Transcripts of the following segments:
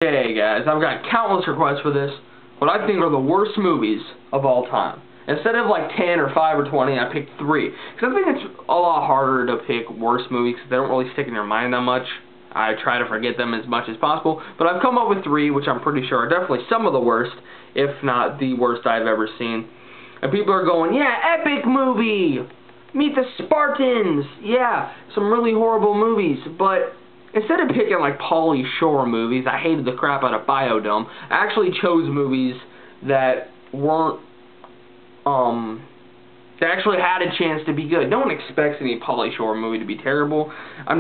Hey guys, I've got countless requests for this, what I think are the worst movies of all time. Instead of like 10 or 5 or 20, I picked 3. Because I think it's a lot harder to pick worst movies because they don't really stick in your mind that much. I try to forget them as much as possible, but I've come up with 3, which I'm pretty sure are definitely some of the worst, if not the worst I've ever seen. And people are going, yeah, epic movie! Meet the Spartans! Yeah, some really horrible movies, but instead of picking like Pauly Shore movies, I hated the crap out of Biodome. I actually chose movies that weren't, that actually had a chance to be good. No one expects any Pauly Shore movie to be terrible. I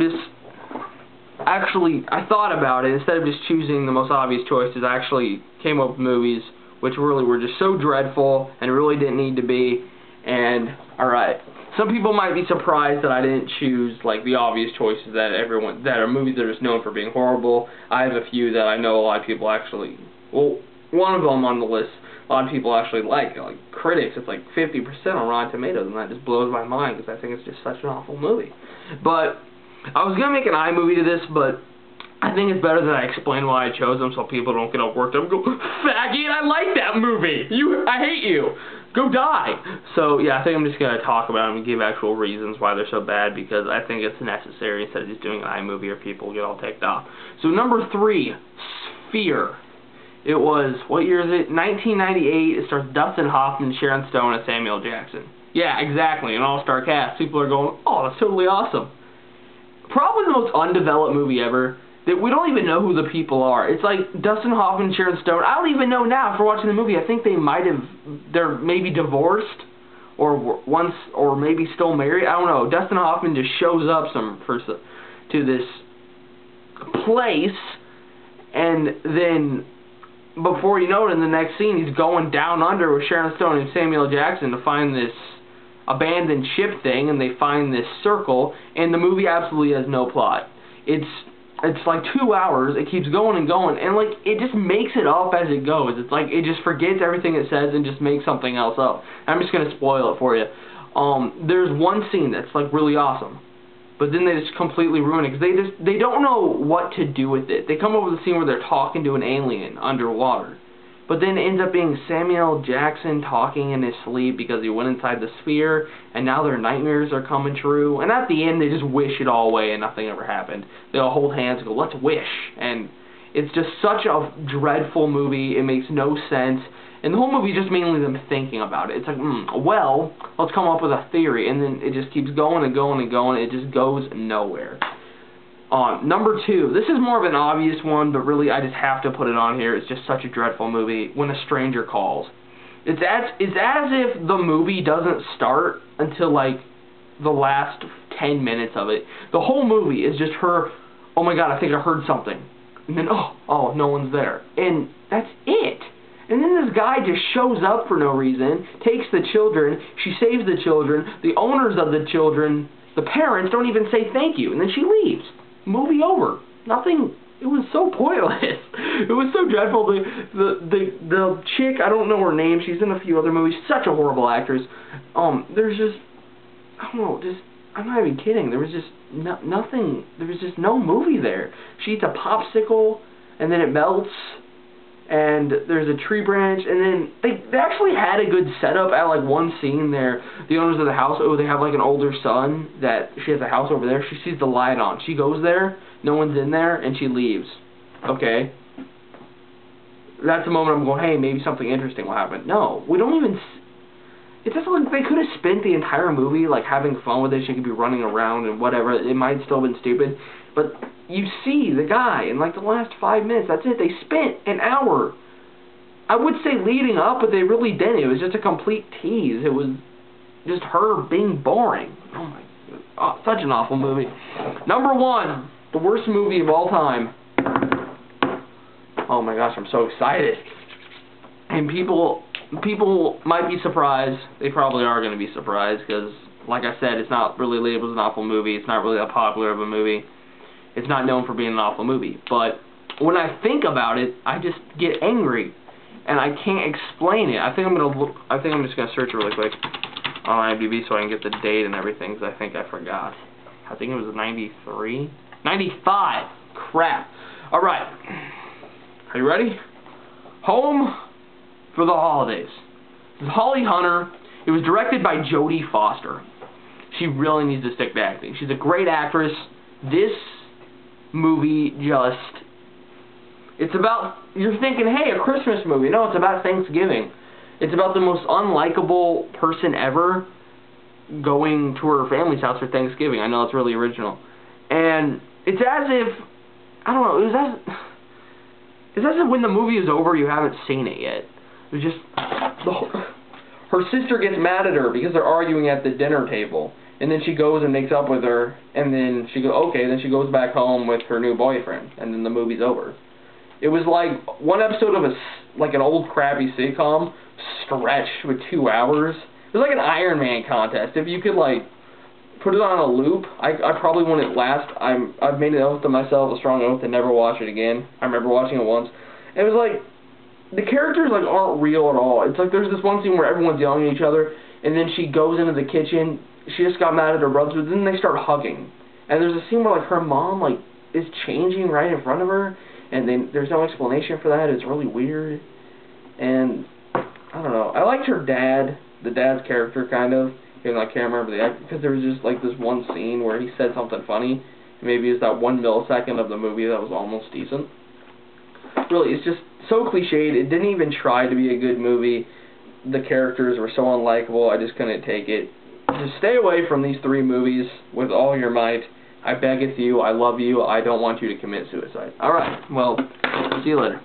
thought about it. Instead of just choosing the most obvious choices, I actually came up with movies which really were just so dreadful and really didn't need to be. And, alright. Some people might be surprised that I didn't choose like the obvious choices that are movies that are just known for being horrible. I have a few that I know a lot of people actually, well, one of them on the list, a lot of people actually like critics. It's like 50% on Rotten Tomatoes, and that just blows my mind because I think it's just such an awful movie. But I was gonna make an iMovie to this, but I think it's better that I explain why I chose them so people don't get all worked up and go, faggot, I like that movie! I hate you! Go die! So, yeah, I think I'm just going to talk about them and give actual reasons why they're so bad because I think it's necessary instead of just doing an iMovie or people get all ticked off. So, number 3, Sphere. It was, what year is it? 1998. It stars Dustin Hoffman, Sharon Stone, and Samuel Jackson. Yeah, exactly, an all-star cast. People are going, oh, that's totally awesome. Probably the most undeveloped movie ever. That we don't even know who the people are. It's like Dustin Hoffman and Sharon Stone. I don't even know now after watching the movie. I think they're maybe divorced or maybe still married. I don't know. Dustin Hoffman just shows up to this place, and then before you know it, in the next scene, he's going down under with Sharon Stone and Samuel Jackson to find this abandoned ship thing, and they find this circle, and the movie absolutely has no plot. It's like 2 hours, it keeps going and going, and like, it just makes it up as it goes. It's like, it just forgets everything it says and just makes something else up. I'm just gonna spoil it for you. There's one scene that's like really awesome, but then they just completely ruin it, because they don't know what to do with it. They come up with a scene where they're talking to an alien underwater, but then it ends up being Samuel Jackson talking in his sleep because he went inside the sphere, and now their nightmares are coming true. And at the end, they just wish it all away and nothing ever happened. They'll hold hands and go, let's wish. And it's just such a dreadful movie. It makes no sense. And the whole movie is just mainly them thinking about it. It's like, well, let's come up with a theory. And then it just keeps going and going and going. It just goes nowhere. Number 2, this is more of an obvious one, but really I just have to put it on here. It's just such a dreadful movie. When a Stranger Calls. It's as if the movie doesn't start until like the last 10 minutes of it. The whole movie is just her, oh my god, I think I heard something. And then, oh, no one's there. And that's it. And then this guy just shows up for no reason, takes the children, she saves the children, the owners of the children, the parents don't even say thank you, and then she leaves. Movie over. Nothing. It was so pointless. It was so dreadful. The chick, I don't know her name. She's in a few other movies. Such a horrible actress. There's just, I don't know. I'm not even kidding. There was just nothing. There was just no movie there. She eats a popsicle, and then it melts. And there's a tree branch, and then they actually had a good setup at like one scene there. The owners of the house, they have like an older son that she has a house over there. She sees the light on. She goes there, no one's in there, and she leaves. Okay. That's the moment I'm going, hey, maybe something interesting will happen. No, we don't even. It doesn't look like they could have spent the entire movie like having fun with it. She could be running around and whatever. It might still have been stupid, but you see the guy in like the last 5 minutes. That's it. They spent an hour. I would say leading up, but they really didn't. It was just a complete tease. It was just her being boring. Oh my god. Oh, such an awful movie. Number 1, the worst movie of all time. Oh my gosh, I'm so excited. And people might be surprised. They probably are going to be surprised because, like I said, it's not really labeled as an awful movie. It's not really that popular of a movie. It's not known for being an awful movie. But when I think about it, I just get angry, and I can't explain it. I think I'm just gonna search it really quick on IMDb so I can get the date and everything, because I think I forgot. I think it was 93, 95. Crap. All right. Are you ready? Home for the Holidays. This is Holly Hunter. It was directed by Jodie Foster. She really needs to stick to acting. She's a great actress. This movie just... It's about... You're thinking, hey, a Christmas movie. No, it's about Thanksgiving. It's about the most unlikable person ever going to her family's house for Thanksgiving. I know it's really original. And it's as if... I don't know. It's as if when the movie is over, you haven't seen it yet. It's just... Her sister gets mad at her because they're arguing at the dinner table. And then she goes and makes up with her. And then she goes, okay, then she goes back home with her new boyfriend. And then the movie's over. It was like one episode of like an old crappy sitcom stretched with 2 hours. It was like an Iron Man contest. If you could like put it on a loop, I probably wouldn't last. I've made an oath to myself, a strong oath, to never watch it again. I remember watching it once. It was like, the characters like aren't real at all. It's like there's this one scene where everyone's yelling at each other, and then she goes into the kitchen. She just got mad at her brothers, but then they start hugging. And there's a scene where like her mom like is changing right in front of her, and then there's no explanation for that. It's really weird. And I don't know. I liked her dad, the dad's character kind of. Even though I can't remember the act, because there was just like this one scene where he said something funny. Maybe it's that 1 millisecond of the movie that was almost decent. Really, it's just so cliched. It didn't even try to be a good movie. The characters were so unlikable. I just couldn't take it. Just stay away from these 3 movies with all your might. I beg of you. I love you. I don't want you to commit suicide. Alright, well, see you later.